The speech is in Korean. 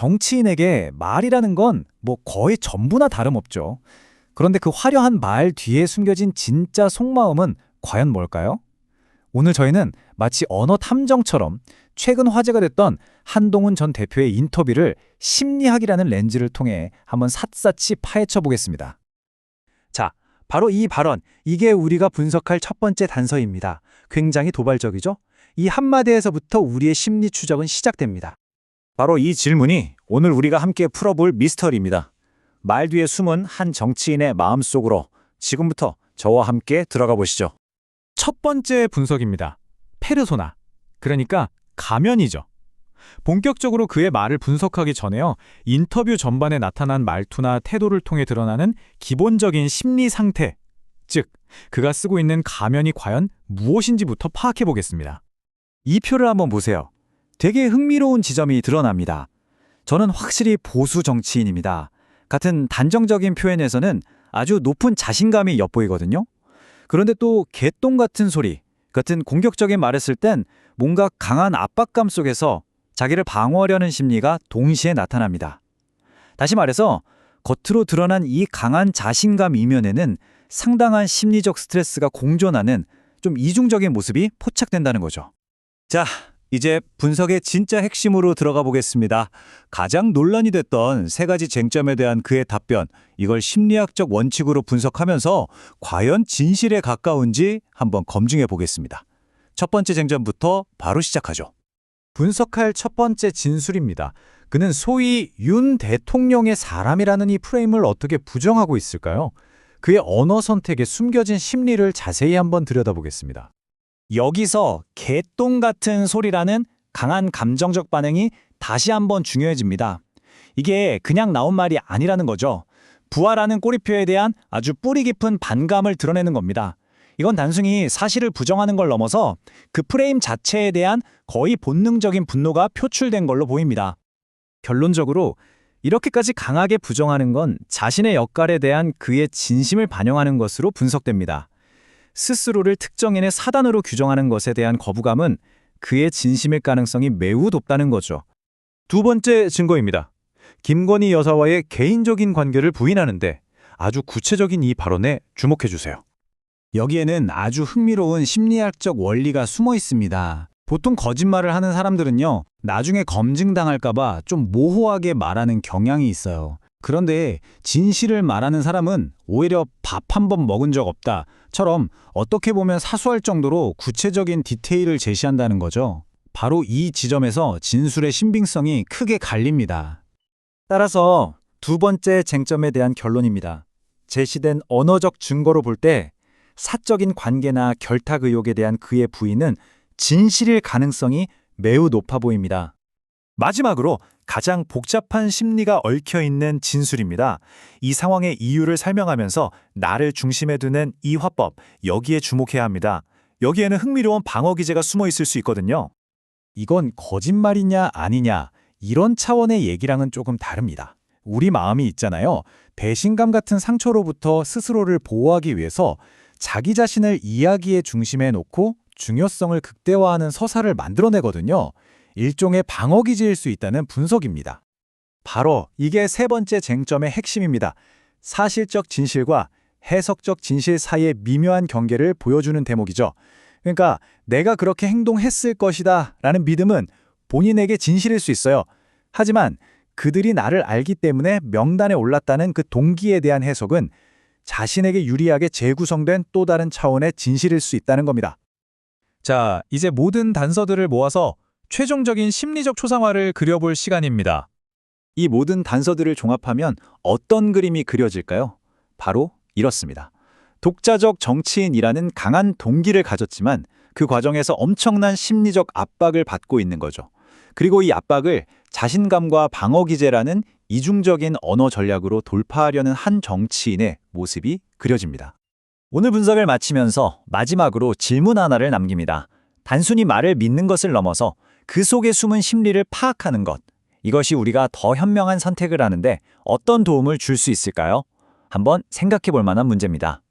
정치인에게 말이라는 건 뭐 거의 전부나 다름없죠. 그런데 그 화려한 말 뒤에 숨겨진 진짜 속마음은 과연 뭘까요? 오늘 저희는 마치 언어 탐정처럼 최근 화제가 됐던 한동훈 전 대표의 인터뷰를 심리학이라는 렌즈를 통해 한번 샅샅이 파헤쳐 보겠습니다. 자, 바로 이 발언, 이게 우리가 분석할 첫 번째 단서입니다. 굉장히 도발적이죠? 이 한마디에서부터 우리의 심리 추적은 시작됩니다. 바로 이 질문이 오늘 우리가 함께 풀어볼 미스터리입니다. 말 뒤에 숨은 한 정치인의 마음속으로 지금부터 저와 함께 들어가 보시죠. 첫 번째 분석입니다. 페르소나, 그러니까 가면이죠. 본격적으로 그의 말을 분석하기 전에요. 인터뷰 전반에 나타난 말투나 태도를 통해 드러나는 기본적인 심리 상태, 즉 그가 쓰고 있는 가면이 과연 무엇인지부터 파악해 보겠습니다. 이 표를 한번 보세요. 되게 흥미로운 지점이 드러납니다. 저는 확실히 보수 정치인입니다. 같은 단정적인 표현에서는 아주 높은 자신감이 엿보이거든요. 그런데 또 개똥 같은 소리, 같은 공격적인 말을 쓸 땐 뭔가 강한 압박감 속에서 자기를 방어하려는 심리가 동시에 나타납니다. 다시 말해서 겉으로 드러난 이 강한 자신감 이면에는 상당한 심리적 스트레스가 공존하는 좀 이중적인 모습이 포착된다는 거죠. 자, 이제 분석의 진짜 핵심으로 들어가 보겠습니다. 가장 논란이 됐던 세 가지 쟁점에 대한 그의 답변, 이걸 심리학적 원칙으로 분석하면서 과연 진실에 가까운지 한번 검증해 보겠습니다. 첫 번째 쟁점부터 바로 시작하죠. 분석할 첫 번째 진술입니다. 그는 소위 윤 대통령의 사람이라는 이 프레임을 어떻게 부정하고 있을까요? 그의 언어 선택에 숨겨진 심리를 자세히 한번 들여다보겠습니다. 여기서 개똥 같은 소리라는 강한 감정적 반응이 다시 한번 중요해집니다. 이게 그냥 나온 말이 아니라는 거죠. 부하라는 꼬리표에 대한 아주 뿌리 깊은 반감을 드러내는 겁니다. 이건 단순히 사실을 부정하는 걸 넘어서 그 프레임 자체에 대한 거의 본능적인 분노가 표출된 걸로 보입니다. 결론적으로 이렇게까지 강하게 부정하는 건 자신의 역할에 대한 그의 진심을 반영하는 것으로 분석됩니다. 스스로를 특정인의 사단으로 규정하는 것에 대한 거부감은 그의 진심일 가능성이 매우 높다는 거죠. 두 번째 증거입니다. 김건희 여사와의 개인적인 관계를 부인하는데 아주 구체적인 이 발언에 주목해 주세요. 여기에는 아주 흥미로운 심리학적 원리가 숨어 있습니다. 보통 거짓말을 하는 사람들은요, 나중에 검증당할까봐 좀 모호하게 말하는 경향이 있어요. 그런데 진실을 말하는 사람은 오히려 밥 한 번 먹은 적 없다처럼 어떻게 보면 사소할 정도로 구체적인 디테일을 제시한다는 거죠. 바로 이 지점에서 진술의 신빙성이 크게 갈립니다. 따라서 두 번째 쟁점에 대한 결론입니다. 제시된 언어적 증거로 볼 때 사적인 관계나 결탁 의혹에 대한 그의 부인은 진실일 가능성이 매우 높아 보입니다. 마지막으로 가장 복잡한 심리가 얽혀있는 진술입니다. 이 상황의 이유를 설명하면서 나를 중심에 두는 이 화법, 여기에 주목해야 합니다. 여기에는 흥미로운 방어 기제가 숨어 있을 수 있거든요. 이건 거짓말이냐 아니냐 이런 차원의 얘기랑은 조금 다릅니다. 우리 마음이 있잖아요. 배신감 같은 상처로부터 스스로를 보호하기 위해서 자기 자신을 이야기의 중심에 놓고 중요성을 극대화하는 서사를 만들어내거든요. 일종의 방어기제일 수 있다는 분석입니다. 바로 이게 세 번째 쟁점의 핵심입니다. 사실적 진실과 해석적 진실 사이의 미묘한 경계를 보여주는 대목이죠. 그러니까 내가 그렇게 행동했을 것이다 라는 믿음은 본인에게 진실일 수 있어요. 하지만 그들이 나를 알기 때문에 명단에 올랐다는 그 동기에 대한 해석은 자신에게 유리하게 재구성된 또 다른 차원의 진실일 수 있다는 겁니다. 자, 이제 모든 단서들을 모아서 최종적인 심리적 초상화를 그려볼 시간입니다. 이 모든 단서들을 종합하면 어떤 그림이 그려질까요? 바로 이렇습니다. 독자적 정치인이라는 강한 동기를 가졌지만 그 과정에서 엄청난 심리적 압박을 받고 있는 거죠. 그리고 이 압박을 자신감과 방어기제라는 이중적인 언어 전략으로 돌파하려는 한 정치인의 모습이 그려집니다. 오늘 분석을 마치면서 마지막으로 질문 하나를 남깁니다. 단순히 말을 믿는 것을 넘어서 그 속에 숨은 심리를 파악하는 것, 이것이 우리가 더 현명한 선택을 하는데 어떤 도움을 줄 수 있을까요? 한번 생각해 볼 만한 문제입니다.